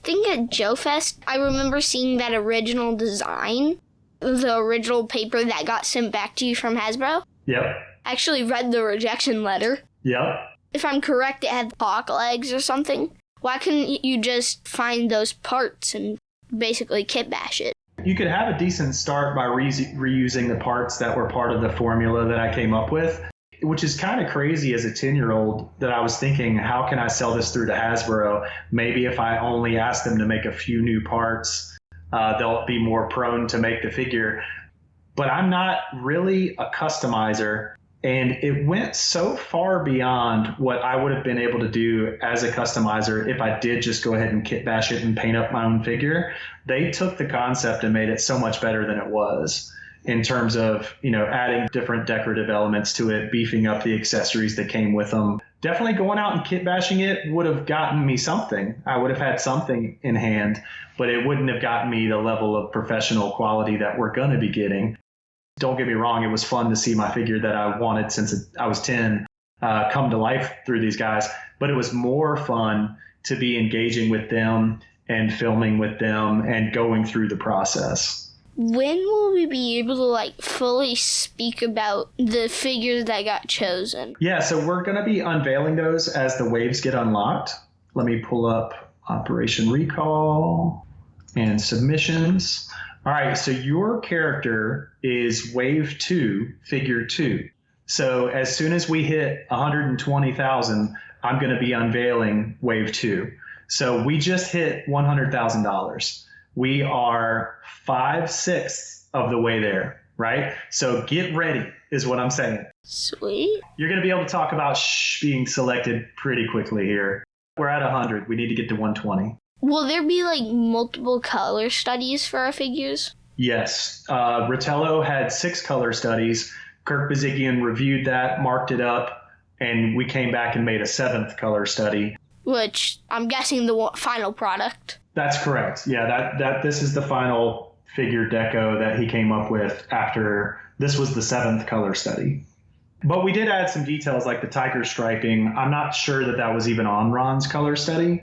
think at Joe Fest, I remember seeing that original design, the original paper that got sent back to you from Hasbro. Yep. I actually read the rejection letter. Yep. If I'm correct, it had hawk legs or something. Why couldn't you just find those parts and basically kit bash it? You could have a decent start by reusing the parts that were part of the formula that I came up with, which is kind of crazy as a 10-year-old that I was thinking, how can I sell this through to Hasbro? Maybe if I only ask them to make a few new parts, they'll be more prone to make the figure. But I'm not really a customizer. And it went so far beyond what I would have been able to do as a customizer if I did just go ahead and kit bash it and paint up my own figure. They took the concept and made it so much better than it was in terms of, adding different decorative elements to it, beefing up the accessories that came with them. Definitely going out and kit bashing it would have gotten me something. I would have had something in hand, but it wouldn't have gotten me the level of professional quality that we're going to be getting. Don't get me wrong, it was fun to see my figure that I wanted since I was 10 come to life through these guys. But it was more fun to be engaging with them and filming with them and going through the process. When will we be able to fully speak about the figures that got chosen? Yeah, so we're going to be unveiling those as the waves get unlocked. Let me pull up Operation Recall and submissions. All right, so your character is Wave 2, Figure 2. So as soon as we hit 120,000, I'm going to be unveiling Wave 2. So we just hit $100,000. We are 5/6 of the way there, right? So get ready is what I'm saying. Sweet. You're going to be able to talk about being selected pretty quickly here. We're at 100. We need to get to 120. Will there be multiple color studies for our figures? Yes. Rotella had 6 color studies. Kirk Bazigian reviewed that, marked it up, and we came back and made a 7th color study. Which I'm guessing the final product. That's correct. Yeah, this is the final figure deco that he came up with after this was the 7th color study. But we did add some details like the tiger striping. I'm not sure that was even on Ron's color study.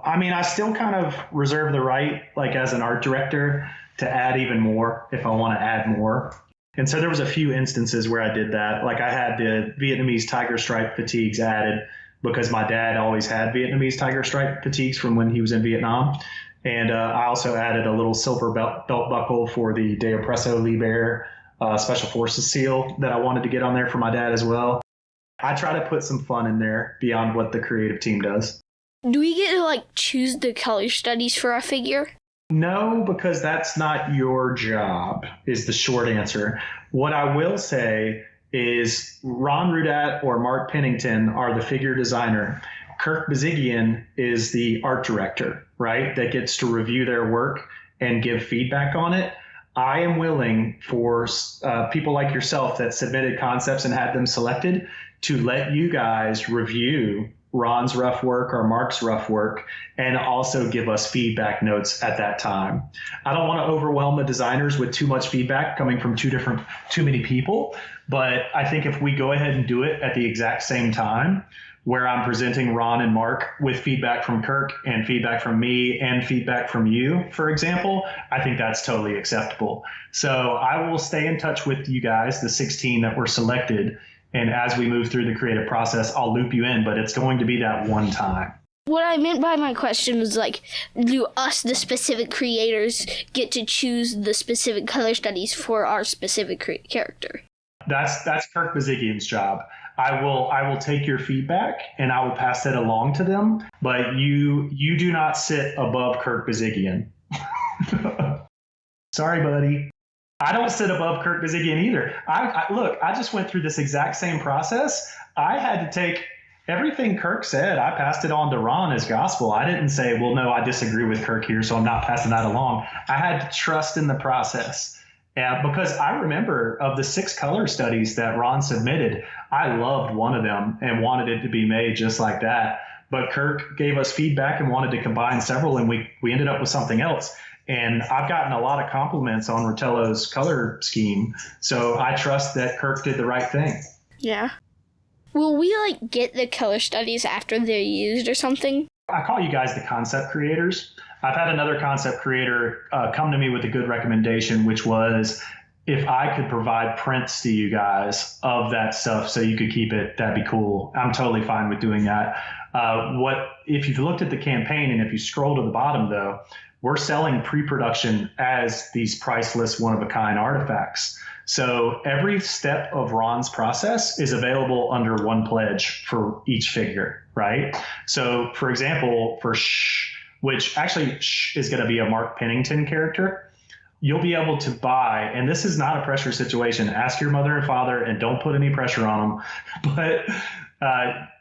I mean, I still kind of reserve the right, as an art director, to add even more if I want to add more. And so there was a few instances where I did that. I had the Vietnamese tiger stripe fatigues added because my dad always had Vietnamese tiger stripe fatigues from when he was in Vietnam. And I also added a little silver belt buckle for the De Oppresso Liber Special Forces seal that I wanted to get on there for my dad as well. I try to put some fun in there beyond what the creative team does. Do we get to choose the color studies for our figure? No, because that's not your job, is the short answer. What I will say is Ron Rudat or Mark Pennington are the figure designer. Kirk Bazigian is the art director, right? That gets to review their work and give feedback on it. I am willing for people like yourself that submitted concepts and had them selected to let you guys review Ron's rough work or Mark's rough work and also give us feedback notes at that time. I don't want to overwhelm the designers with too much feedback coming from too many people, but I think if we go ahead and do it at the exact same time, where I'm presenting Ron and Mark with feedback from Kirk and feedback from me and feedback from you, for example, I think that's totally acceptable. So I will stay in touch with you guys, the 16 that were selected. And as we move through the creative process, I'll loop you in, but it's going to be that one time. What I meant by my question was do us, the specific creators, get to choose the specific color studies for our specific character? That's Kirk Bazigian's job. I will take your feedback and I will pass that along to them, but you do not sit above Kirk Bazigian. Sorry, buddy. I don't sit above Kirk Bazigian either. Look, I just went through this exact same process. I had to take everything Kirk said. I passed it on to Ron as gospel. I didn't say, well, no, I disagree with Kirk here, so I'm not passing that along. I had to trust in the process. Because I remember of the 6 color studies that Ron submitted, I loved one of them and wanted it to be made just like that. But Kirk gave us feedback and wanted to combine several, and we ended up with something else. And I've gotten a lot of compliments on Rotello's color scheme, so I trust that Kirk did the right thing. Yeah. Will we get the color studies after they're used or something? I call you guys the concept creators. I've had another concept creator come to me with a good recommendation, which was if I could provide prints to you guys of that stuff so you could keep it, that'd be cool. I'm totally fine with doing that. If you've looked at the campaign and if you scroll to the bottom though, we're selling pre-production as these priceless one-of-a-kind artifacts. So every step of Ron's process is available under one pledge for each figure, right? So for example, for which actually is going to be a Mark Pennington character, you'll be able to buy, and this is not a pressure situation, ask your mother and father and don't put any pressure on them, but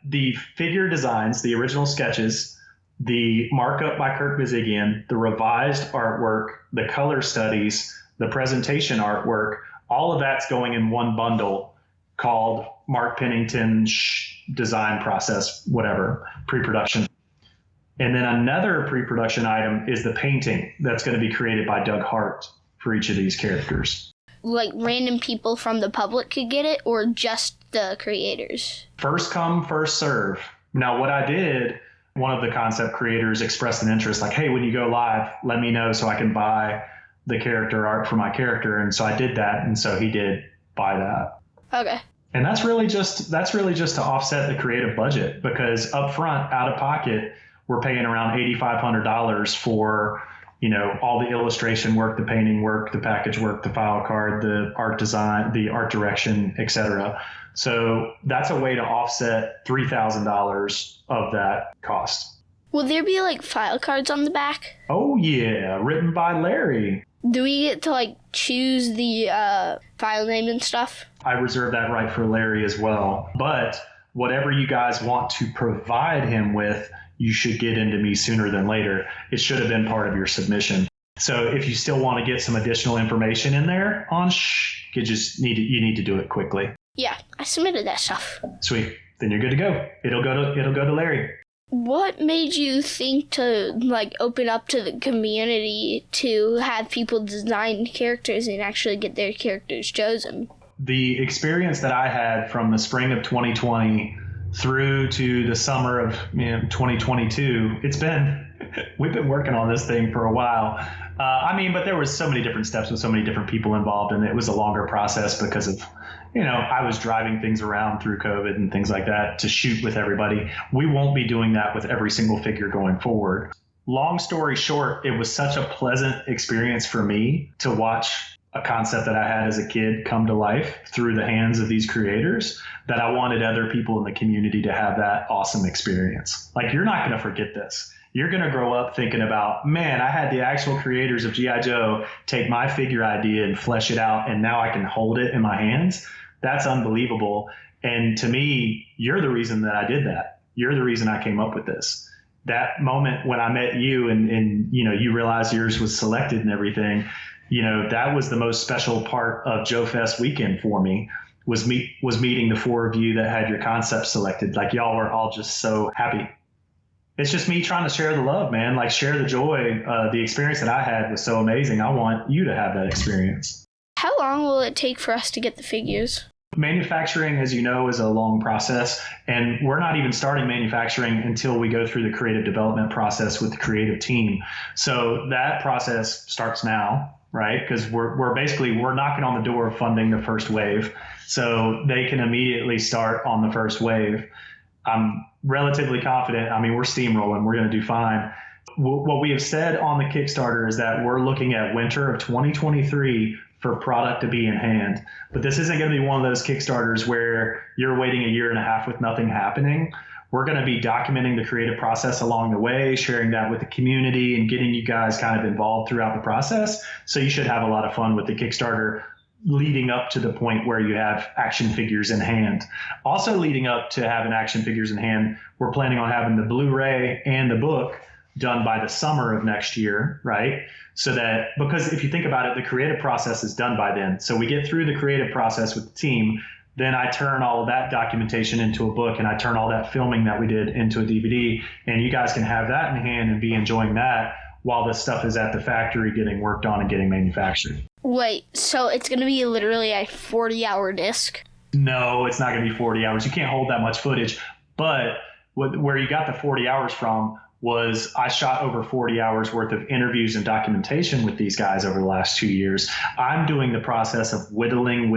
the figure designs, the original sketches, the markup by Kirk Bazigian, the revised artwork, the color studies, the presentation artwork, all of that's going in one bundle called Mark Pennington design process, whatever, pre-production. And then another pre-production item is the painting that's going to be created by Doug Hart for each of these characters. Like random people from the public could get it, or just the creators? First come, first serve. Now, what I did, one of the concept creators expressed an interest, like, hey, when you go live, let me know so I can buy the character art for my character. And so I did that. And so he did buy that. Okay. And that's really just to offset the creative budget, because up front, out of pocket, we're paying around $8,500 for, all the illustration work, the painting work, the package work, the file card, the art design, the art direction, etc. So that's a way to offset $3,000 of that cost. Will there be like file cards on the back? Oh yeah, written by Larry. Do we get to choose the file name and stuff? I reserve that right for Larry as well. But whatever you guys want to provide him with, you should get into me sooner than later. It should have been part of your submission. So if you still want to get some additional information in there on you need to do it quickly. Yeah, I submitted that stuff. Sweet. Then you're good to go. It'll go to Larry. What made you think to open up to the community to have people design characters and actually get their characters chosen? The experience that I had from the spring of 2020 through to the summer of 2022, we've been working on this thing for a while. But there was so many different steps with so many different people involved, and it was a longer process because of, I was driving things around through COVID and things like that to shoot with everybody. We won't be doing that with every single figure going forward. Long story short, it was such a pleasant experience for me to watch a concept that I had as a kid come to life through the hands of these creators that I wanted other people in the community to have that awesome experience. You're not going to forget this. You're going to grow up thinking about, man, I had the actual creators of G.I. Joe take my figure idea and flesh it out, and now I can hold it in my hands. That's unbelievable. And to me, you're the reason that I did that. You're the reason I came up with this. That moment when I met you and you realized yours was selected and everything, that was the most special part of Joe Fest weekend for me, was meeting the four of you that had your concept selected. Y'all were all just so happy. It's just me trying to share the love, man, share the joy. The experience that I had was so amazing. I want you to have that experience. How long will it take for us to get the figures? Manufacturing, as you know, is a long process, and we're not even starting manufacturing until we go through the creative development process with the creative team. So that process starts now, right? Because we're knocking on the door of funding the first wave, so they can immediately start on the first wave. I'm relatively confident. We're steamrolling. We're going to do fine. What we have said on the Kickstarter is that we're looking at winter of 2023 for product to be in hand. But this isn't going to be one of those Kickstarters where you're waiting a year and a half with nothing happening. We're going to be documenting the creative process along the way, sharing that with the community and getting you guys kind of involved throughout the process. So you should have a lot of fun with the Kickstarter leading up to the point where you have action figures in hand. Also leading up to having action figures in hand, we're planning on having the Blu-ray and the book done by the summer of next year, right? So that, because if you think about it, the creative process is done by then. So we get through the creative process with the team, then I turn all of that documentation into a book, and I turn all that filming that we did into a DVD, and you guys can have that in hand and be enjoying that while this stuff is at the factory getting worked on and getting manufactured. Wait, so it's going to be literally a 40-hour disc? No, it's not going to be 40 hours. You can't hold that much footage. But where you got the 40 hours from was I shot over 40 hours worth of interviews and documentation with these guys over the last 2 years. I'm doing the process of whittling,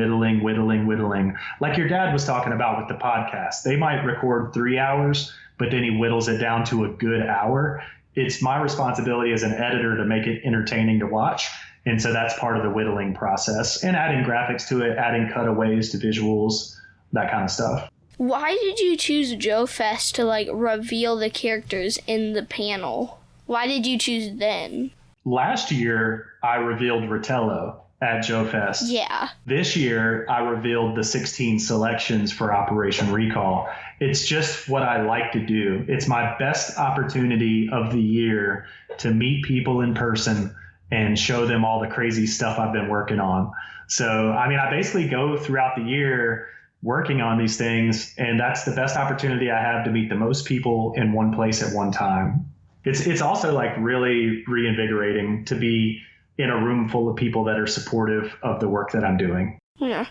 like your dad was talking about with the podcast. They might record 3 hours, but then he whittles it down to a good hour. It's my responsibility as an editor to make it entertaining to watch. And so that's part of the whittling process, and adding graphics to it, adding cutaways to visuals, that kind of stuff. Why did you choose Joe Fest to like reveal the characters in the panel? Why did you choose then? Last year, I revealed Ritello at Joe Fest. Yeah. This year, I revealed the 16 selections for Operation Recall. It's just what I like to do. It's my best opportunity of the year to meet people in person and show them all the crazy stuff I've been working on. So, I mean, I basically go throughout the year working on these things, and that's the best opportunity I have to meet the most people in one place at one time. It's also like really reinvigorating to be in a room full of people that are supportive of the work that I'm doing. Yeah.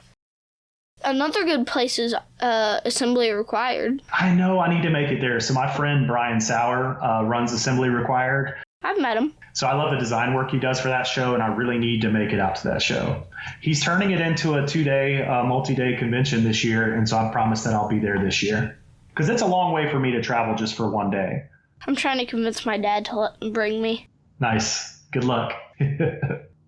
Another good place is Assembly Required. I know, I need to make it there. So my friend Brian Sauer runs Assembly Required. I've met him. So I love the design work he does for that show, and I really need to make it out to that show. He's turning it into a 2-day, multi-day convention this year, and so I promise that I'll be there this year. Because it's a long way for me to travel just for one day. I'm trying to convince my dad to let him bring me. Nice. Good luck.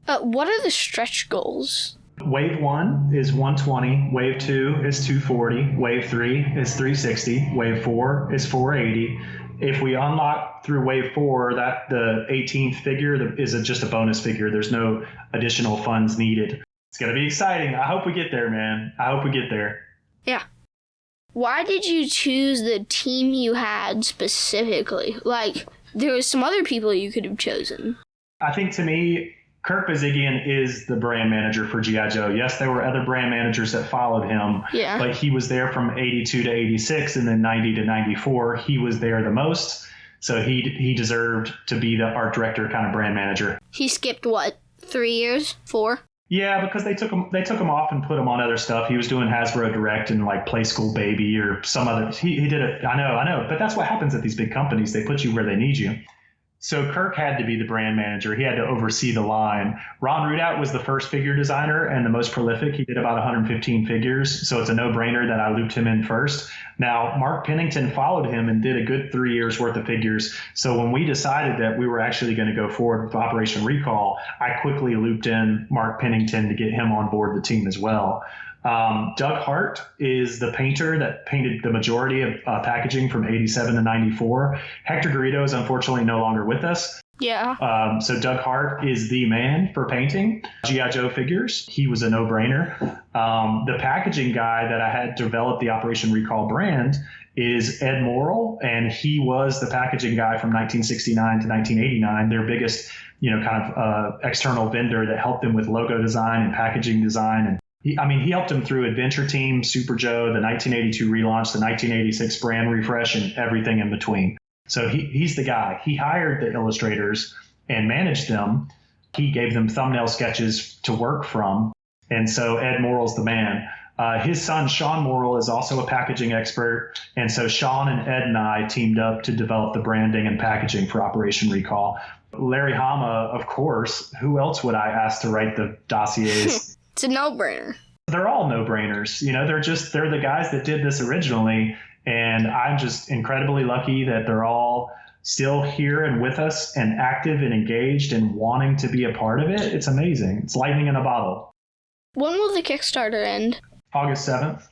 What are the stretch goals? Wave 1 is 120. Wave 2 is 240. Wave 3 is 360. Wave 4 is 480. If we unlock through wave 4, that the 18th figure is just a bonus figure. There's no additional funds needed. It's going to be exciting. I hope we get there, man. I hope we get there. Yeah. Why did you choose the team you had specifically? Like, there was some other people you could have chosen. I think to me, Kirk Bazigian is the brand manager for G.I. Joe. Yes, there were other brand managers that followed him, but he was there from 82 to 86 and then 90 to 94. He was there the most, so he deserved to be the art director kind of brand manager. He skipped, what, 3 years? 4? Yeah, because they took him off and put him on other stuff. He was doing Hasbro Direct and like Play School Baby or some other. He did it. I know. But that's what happens at these big companies. They put you where they need you. So Kirk had to be the brand manager. He had to oversee the line. Ron Rudout was the first figure designer and the most prolific. He did about 115 figures. So it's a no-brainer that I looped him in first. Now, Mark Pennington followed him and did a good 3 years worth of figures. So when we decided that we were actually going to go forward with Operation Recall, I quickly looped in Mark Pennington to get him on board the team as well. Doug Hart is the painter that painted the majority of packaging from 87 to 94. Hector Garrido is unfortunately no longer with us. Yeah. So Doug Hart is the man for painting G.I. Joe figures. He was a no-brainer. The packaging guy that I had developed the Operation Recall brand is Ed Morrill, and he was the packaging guy from 1969 to 1989, their biggest, kind of external vendor that helped them with logo design and packaging design. And he helped him through Adventure Team, Super Joe, the 1982 relaunch, the 1986 brand refresh, and everything in between. So he's the guy. He hired the illustrators and managed them. He gave them thumbnail sketches to work from. And so Ed Morrill's the man. His son, Sean Morrill, is also a packaging expert. And so Sean and Ed and I teamed up to develop the branding and packaging for Operation Recall. Larry Hama, of course. Who else would I ask to write the dossiers? It's a no-brainer. They're all no-brainers. They're the guys that did this originally. And I'm just incredibly lucky that they're all still here and with us and active and engaged and wanting to be a part of it. It's amazing. It's lightning in a bottle. When will the Kickstarter end? August 7th.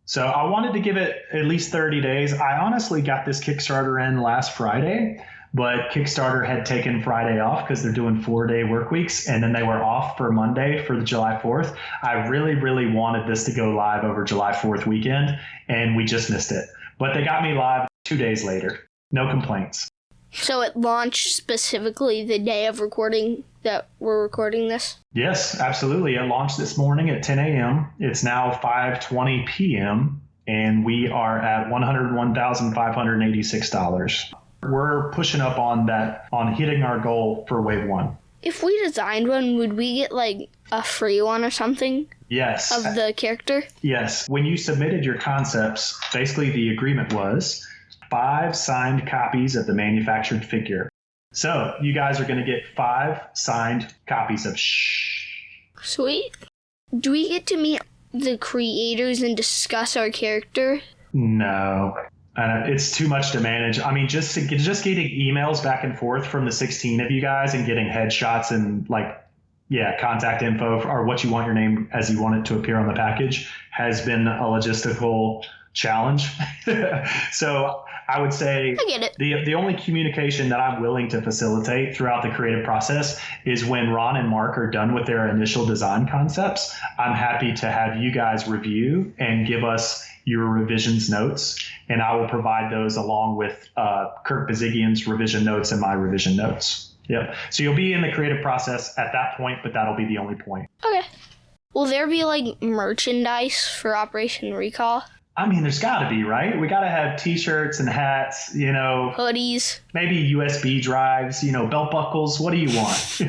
So I wanted to give it at least 30 days. I honestly got this Kickstarter in last Friday, but Kickstarter had taken Friday off because they're doing 4-day work weeks, and then they were off for Monday for the July 4th. I really, really wanted this to go live over July 4th weekend, and we just missed it. But they got me live 2 days later. No complaints. So it launched specifically the day of recording that we're recording this? Yes, absolutely. It launched this morning at 10 a.m. It's now 5:20 p.m., and we are at $101,586. We're pushing up on hitting our goal for Wave 1. If we designed one, would we get like a free one or something? Yes. Of the character? Yes. When you submitted your concepts, basically the agreement was 5 signed copies of the manufactured figure. So you guys are going to get 5 signed copies of Shh. Sweet. Do we get to meet the creators and discuss our character? No. It's too much to manage. I mean, just getting emails back and forth from the 16 of you guys and getting headshots and contact info or what you want your name as you want it to appear on the package has been a logistical challenge. So I would say I get it. The only communication that I'm willing to facilitate throughout the creative process is when Ron and Mark are done with their initial design concepts. I'm happy to have you guys review and give us your revisions notes, and I will provide those along with Kirk Bazigian's revision notes and my revision notes. Yep. So you'll be in the creative process at that point, but that'll be the only point. Okay. Will there be merchandise for Operation Recall? I mean, there's got to be, right? We got to have T-shirts and hats, hoodies, maybe USB drives, belt buckles. What do you want?